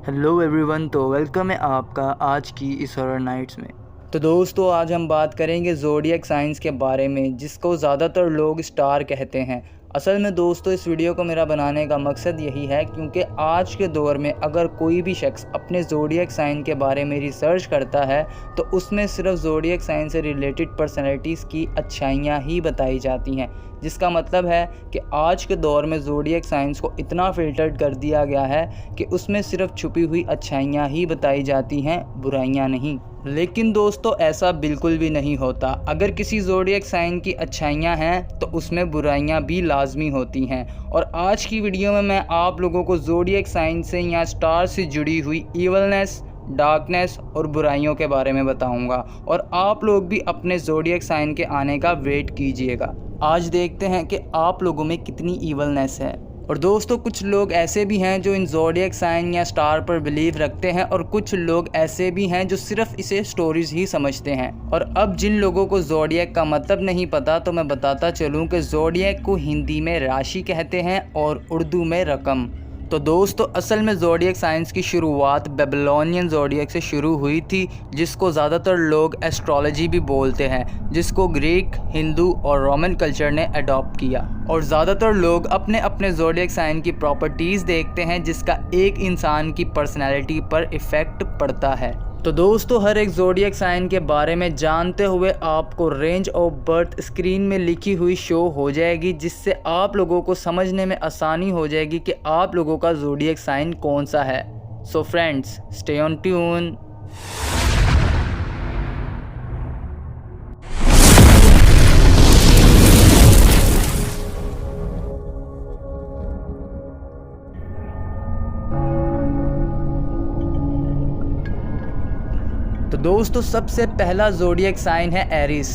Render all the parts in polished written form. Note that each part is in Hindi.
हेलो एवरीवन, तो वेलकम है आपका आज की इस हॉरर नाइट्स में। तो दोस्तों, आज हम बात करेंगे ज़ोडिएक साइंस के बारे में, जिसको ज़्यादातर लोग स्टार कहते हैं। असल में दोस्तों, इस वीडियो को मेरा बनाने का मकसद यही है क्योंकि आज के दौर में अगर कोई भी शख्स अपने ज़ोडिएक साइन के बारे में रिसर्च करता है तो उसमें सिर्फ ज़ोडिएक साइन से रिलेटेड पर्सनैलिटीज़ की अच्छाइयाँ ही बताई जाती हैं, जिसका मतलब है कि आज के दौर में ज़ोडिएक साइंस को इतना फ़िल्टर्ड कर दिया गया है कि उसमें सिर्फ छुपी हुई अच्छाइयाँ ही बताई जाती हैं, बुराइयाँ नहीं। लेकिन दोस्तों, ऐसा बिल्कुल भी नहीं होता। अगर किसी ज़ोडिएक साइन की अच्छाइयाँ हैं तो उसमें बुराइयाँ भी लाजमी होती हैं। और आज की वीडियो में मैं आप लोगों को ज़ोडिएक साइन से या स्टार से जुड़ी हुई ईवलनेस, डार्कनेस और बुराइयों के बारे में बताऊंगा, और आप लोग भी अपने ज़ोडिएक साइन के आने का वेट कीजिएगा। आज देखते हैं कि आप लोगों में कितनी ईवलनेस है। और दोस्तों, कुछ लोग ऐसे भी हैं जो इन ज़ोडिएक साइन या स्टार पर बिलीव रखते हैं, और कुछ लोग ऐसे भी हैं जो सिर्फ इसे स्टोरीज ही समझते हैं। और अब जिन लोगों को ज़ोडिएक का मतलब नहीं पता, तो मैं बताता चलूं कि ज़ोडिएक को हिंदी में राशि कहते हैं और उर्दू में रकम। तो दोस्तों, असल में ज़ोडिएक साइंस की शुरुआत बेबीलोनियन ज़ोडिएक से शुरू हुई थी, जिसको ज़्यादातर लोग एस्ट्रोलॉजी भी बोलते हैं, जिसको ग्रीक, हिंदू और रोमन कल्चर ने अडॉप्ट किया। और ज़्यादातर लोग अपने अपने ज़ोडिएक साइन की प्रॉपर्टीज़ देखते हैं, जिसका एक इंसान की पर्सनैलिटी पर इफ़ेक्ट पड़ता है। तो दोस्तों, हर एक ज़ोडिएक साइन के बारे में जानते हुए आपको रेंज ऑफ बर्थ स्क्रीन में लिखी हुई शो हो जाएगी, जिससे आप लोगों को समझने में आसानी हो जाएगी कि आप लोगों का ज़ोडिएक साइन कौन सा है। So friends, stay on tune. तो दोस्तों, सबसे पहला ज़ोडिएक साइन है एरिस,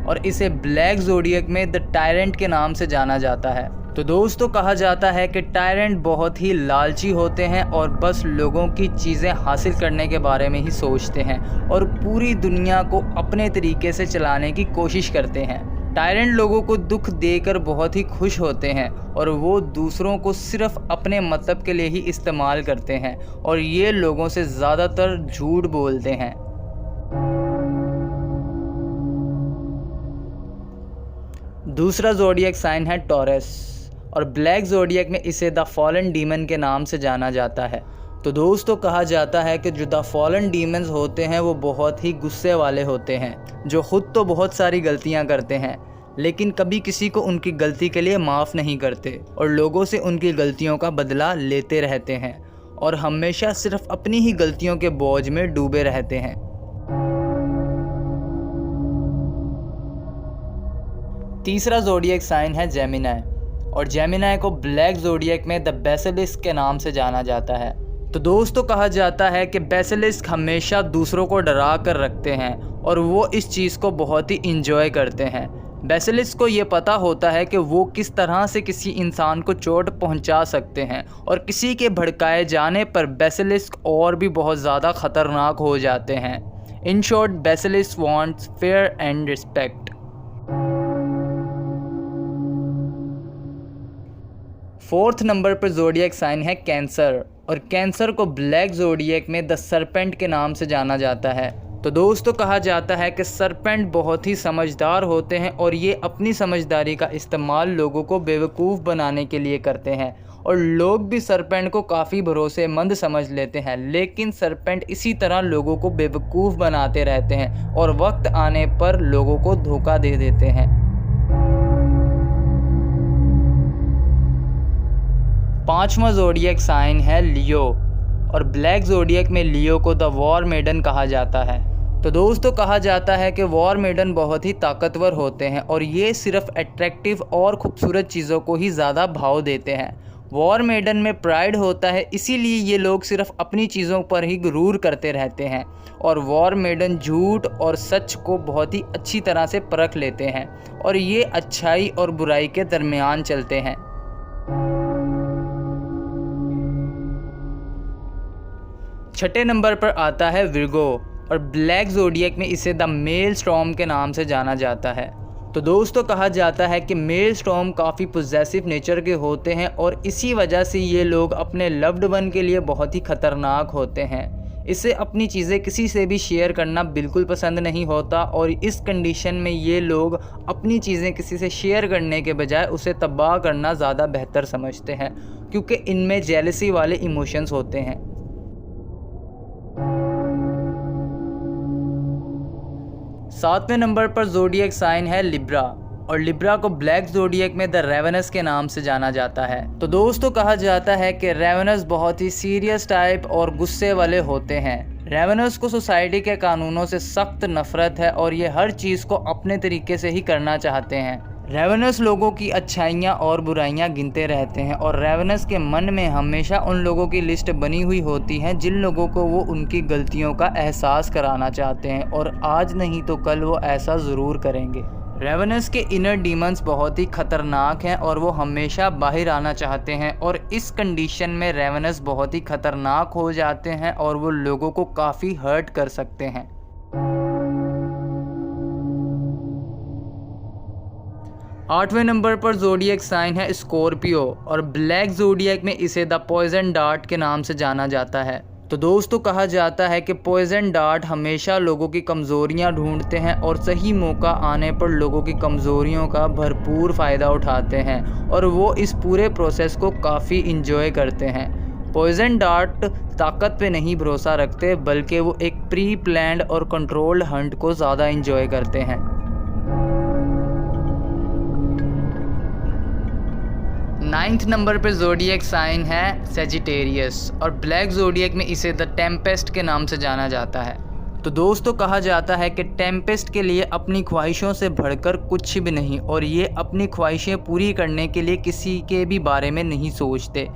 और इसे ब्लैक ज़ोडिएक में द टायरेंट के नाम से जाना जाता है। तो दोस्तों, कहा जाता है कि टायरेंट बहुत ही लालची होते हैं और बस लोगों की चीज़ें हासिल करने के बारे में ही सोचते हैं और पूरी दुनिया को अपने तरीके से चलाने की कोशिश करते हैं। टायरेंट लोगों को दुख देकर बहुत ही खुश होते हैं और वो दूसरों को सिर्फ अपने मतलब के लिए ही इस्तेमाल करते हैं, और ये लोगों से ज़्यादातर झूठ बोलते हैं। दूसरा ज़ोडिएक साइन है टॉरस, और ब्लैक ज़ोडिएक में इसे द फॉलन डीमन के नाम से जाना जाता है। तो दोस्तों, कहा जाता है कि जो द फॉलन डीमंस होते हैं वो बहुत ही गुस्से वाले होते हैं, जो ख़ुद तो बहुत सारी गलतियां करते हैं लेकिन कभी किसी को उनकी गलती के लिए माफ़ नहीं करते, और लोगों से उनकी गलतियों का बदला लेते रहते हैं और हमेशा सिर्फ अपनी ही गलतियों के बोझ में डूबे रहते हैं। तीसरा ज़ोडिएक साइन है जेमिनी, और जेमिनी को ब्लैक ज़ोडिएक में द बेसिलिस्क के नाम से जाना जाता है। तो दोस्तों, कहा जाता है कि बेसिलिस्क हमेशा दूसरों को डरा कर रखते हैं और वो इस चीज़ को बहुत ही इंजॉय करते हैं। बेसिलिस्क को ये पता होता है कि वो किस तरह से किसी इंसान को चोट पहुंचा सकते हैं, और किसी के भड़काए जाने पर बेसिलिस्क और भी बहुत ज़्यादा ख़तरनाक हो जाते हैं। In short, basilisk wants fair and respect. Fourth number पर ज़ोडिएक साइन है कैंसर, और कैंसर को ब्लैक ज़ोडिएक में द सरपेंट के नाम से जाना जाता है। तो दोस्तों, कहा जाता है कि सरपेंट बहुत ही समझदार होते हैं और ये अपनी समझदारी का इस्तेमाल लोगों को बेवकूफ़ बनाने के लिए करते हैं, और लोग भी सरपेंट को काफ़ी भरोसेमंद समझ लेते हैं, लेकिन सरपेंट इसी तरह लोगों को बेवकूफ़ बनाते रहते हैं और वक्त आने पर लोगों को धोखा दे देते हैं। पांचवा ज़ोडिएक साइन है लियो, और ब्लैक ज़ोडिएक में लियो को द वॉर मेडन कहा जाता है। तो दोस्तों, कहा जाता है कि वॉर मेडन बहुत ही ताकतवर होते हैं और ये सिर्फ अट्रैक्टिव और ख़ूबसूरत चीज़ों को ही ज़्यादा भाव देते हैं। वॉर मेडन में प्राइड होता है, इसीलिए ये लोग सिर्फ अपनी चीज़ों पर ही गुरूर करते रहते हैं, और वॉर मेडन झूठ और सच को बहुत ही अच्छी तरह से परख लेते हैं, और ये अच्छाई और बुराई के दरमियान चलते हैं। छठे नंबर पर आता है विर्गो, और ब्लैक ज़ोडिएक में इसे द मेल स्टॉर्म के नाम से जाना जाता है। तो दोस्तों कहा जाता है कि मेल स्टॉर्म काफ़ी पॉजेसिव नेचर के होते हैं और इसी वजह से ये लोग अपने लव्ड वन के लिए बहुत ही ख़तरनाक होते हैं। इसे अपनी चीज़ें किसी से भी शेयर करना बिल्कुल पसंद नहीं होता और इस कंडीशन में ये लोग अपनी चीज़ें किसी से शेयर करने के बजाय उसे तबाह करना ज़्यादा बेहतर समझते हैं, क्योंकि इनमें जेलसी वाले इमोशंस होते हैं। सातवें नंबर पर ज़ोडिएक साइन है लिब्रा, और लिब्रा को ब्लैक ज़ोडिएक में द रेवेनस के नाम से जाना जाता है। तो दोस्तों कहा जाता है कि रेवेनस बहुत ही सीरियस टाइप और गुस्से वाले होते हैं। रेवेनस को सोसाइटी के कानूनों से सख्त नफरत है और ये हर चीज़ को अपने तरीके से ही करना चाहते हैं। रेवेनस लोगों की अच्छाइयाँ और बुराइयाँ गिनते रहते हैं और रेवेनस के मन में हमेशा उन लोगों की लिस्ट बनी हुई होती है जिन लोगों को वो उनकी गलतियों का एहसास कराना चाहते हैं, और आज नहीं तो कल वो ऐसा ज़रूर करेंगे। रेवेनस के इनर डीमंस बहुत ही खतरनाक हैं और वो हमेशा बाहर आना चाहते हैं, और इस कंडीशन में रेवेनस बहुत ही खतरनाक हो जाते हैं और वो लोगों को काफ़ी हर्ट कर सकते हैं। आठवें नंबर पर ज़ोडिएक साइन है स्कॉर्पियो, और ब्लैक ज़ोडिएक में इसे द पॉइजन डार्ट के नाम से जाना जाता है। तो दोस्तों कहा जाता है कि पॉइजन डार्ट हमेशा लोगों की कमज़ोरियां ढूंढते हैं और सही मौका आने पर लोगों की कमज़ोरियों का भरपूर फ़ायदा उठाते हैं, और वो इस पूरे प्रोसेस को काफ़ी इंजॉय करते हैं। पॉइजन डार्ट ताकत पे नहीं भरोसा रखते, बल्कि वो एक प्री प्लान्ड और कंट्रोल्ड हंट को ज़्यादा इंजॉय करते हैं। नाइन्थ नंबर पर ज़ोडिएक साइन है सेजिटेरियस, और ब्लैक ज़ोडिएक में इसे द टेम्पेस्ट के नाम से जाना जाता है। तो दोस्तों कहा जाता है कि टेम्पेस्ट के लिए अपनी ख्वाहिशों से बढ़कर कुछ भी नहीं, और ये अपनी ख्वाहिशें पूरी करने के लिए किसी के भी बारे में नहीं सोचते।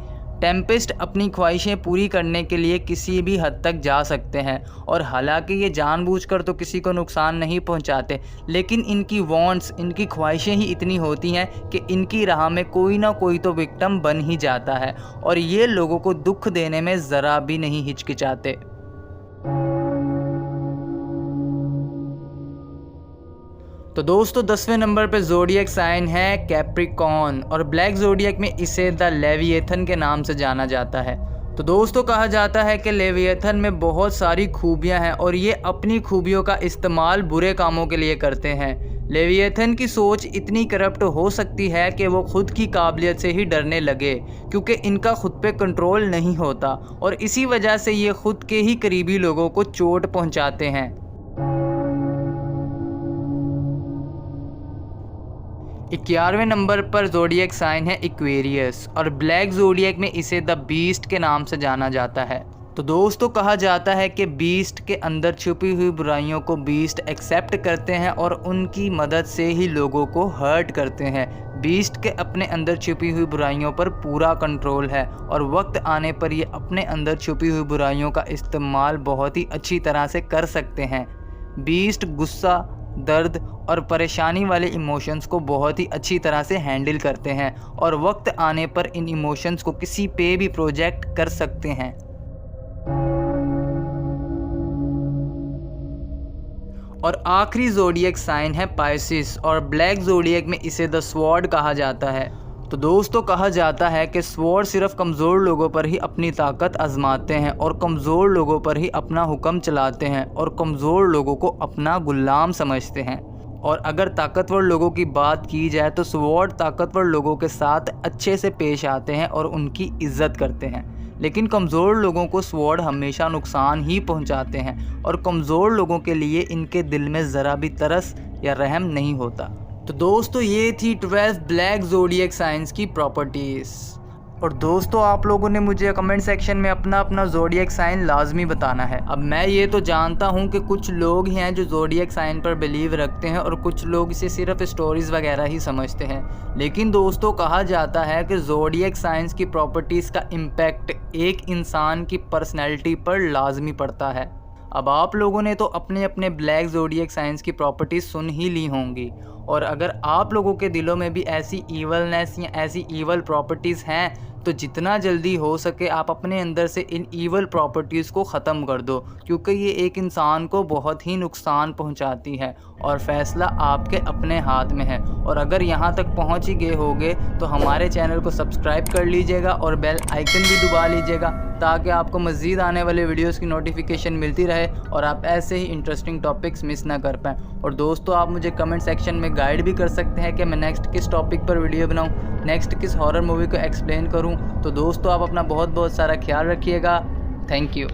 टेम्पेस्ट अपनी ख्वाहिशें पूरी करने के लिए किसी भी हद तक जा सकते हैं, और हालांकि ये जानबूझकर तो किसी को नुकसान नहीं पहुंचाते, लेकिन इनकी वांट्स, इनकी ख्वाहिशें ही इतनी होती हैं कि इनकी राह में कोई ना कोई तो विक्टिम बन ही जाता है, और ये लोगों को दुख देने में ज़रा भी नहीं हिचकिचाते। तो दोस्तों 10वें नंबर पे ज़ोडिएक साइन है कैप्रिकॉर्न, और ब्लैक ज़ोडिएक में इसे द लेविएथन के नाम से जाना जाता है। तो दोस्तों कहा जाता है कि लेविएथन में बहुत सारी खूबियां हैं और ये अपनी खूबियों का इस्तेमाल बुरे कामों के लिए करते हैं। लेविएथन की सोच इतनी करप्ट हो सकती है कि वो खुद की काबिलियत से ही डरने लगे, क्योंकि इनका खुद पे कंट्रोल नहीं होता, और इसी वजह से ये खुद के ही करीबी लोगों को चोट पहुंचाते हैं। 11वें नंबर पर ज़ोडिएक साइन है एक्वेरियस, और ब्लैक ज़ोडिएक में इसे द बीस्ट के नाम से जाना जाता है। तो दोस्तों कहा जाता है कि बीस्ट के अंदर छुपी हुई बुराइयों को बीस्ट एक्सेप्ट करते हैं और उनकी मदद से ही लोगों को हर्ट करते हैं। बीस्ट के अपने अंदर छुपी हुई बुराइयों पर पूरा कंट्रोल है, और वक्त आने पर ये अपने अंदर छुपी हुई बुराइयों का इस्तेमाल बहुत ही अच्छी तरह से कर सकते हैं। बीस्ट गुस्सा, दर्द और परेशानी वाले इमोशंस को बहुत ही अच्छी तरह से हैंडल करते हैं, और वक्त आने पर इन इमोशंस को किसी पे भी प्रोजेक्ट कर सकते हैं। और आखिरी ज़ोडिएक साइन है पाइसिस, और ब्लैक ज़ोडिएक में इसे द स्वॉर्ड कहा जाता है। तो दोस्तों कहा जाता है कि स्वॉर्ड सिर्फ कमज़ोर लोगों पर ही अपनी ताकत आजमाते हैं और कमज़ोर लोगों पर ही अपना हुक्म चलाते हैं और कमज़ोर लोगों को अपना गुलाम समझते हैं। और अगर ताकतवर लोगों की बात की जाए तो स्वॉर्ड ताकतवर लोगों के साथ अच्छे से पेश आते हैं और उनकी इज्जत करते हैं, लेकिन कमज़ोर लोगों को स्वॉर्ड हमेशा नुकसान ही पहुंचाते हैं, और कमज़ोर लोगों के लिए इनके दिल में ज़रा भी तरस या रहम नहीं होता। तो दोस्तों ये थी 12 ब्लैक ज़ोडिएक साइंस की प्रॉपर्टीज़। और दोस्तों आप लोगों ने मुझे कमेंट सेक्शन में अपना अपना ज़ोडिएक साइन लाजमी बताना है। अब मैं ये तो जानता हूँ कि कुछ लोग हैं जो ज़ोडिएक साइन पर बिलीव रखते हैं और कुछ लोग इसे सिर्फ स्टोरीज़ वगैरह ही समझते हैं, लेकिन दोस्तों कहा जाता है कि ज़ोडिएक साइंस की प्रॉपर्टीज़ का इम्पैक्ट एक इंसान की पर्सनैलिटी पर लाजमी पड़ता है। अब आप लोगों ने तो अपने अपने ब्लैक ज़ोडिएक साइंस की प्रॉपर्टीज़ सुन ही ली होंगी, और अगर आप लोगों के दिलों में भी ऐसी ईवलनेस या ऐसी ईवल प्रॉपर्टीज़ हैं तो जितना जल्दी हो सके आप अपने अंदर से इन ईवल प्रॉपर्टीज़ को ख़त्म कर दो, क्योंकि ये एक इंसान को बहुत ही नुकसान पहुंचाती है और फ़ैसला आपके अपने हाथ में है। और अगर यहाँ तक पहुँच ही गए होगे तो हमारे चैनल को सब्सक्राइब कर लीजिएगा और बेल आइकन भी दबा लीजिएगा, ताकि आपको मज़ीद आने वाले वीडियोस की नोटिफिकेशन मिलती रहे और आप ऐसे ही इंटरेस्टिंग टॉपिक्स मिस ना कर पाएँ। और दोस्तों, आप मुझे कमेंट सेक्शन में गाइड भी कर सकते हैं कि मैं नेक्स्ट किस टॉपिक पर वीडियो बनाऊँ, नेक्स्ट किस हॉरर मूवी को एक्सप्लेन करूँ। तो दोस्तों, आप अपना बहुत बहुत सारा ख्याल रखिएगा। Thank you.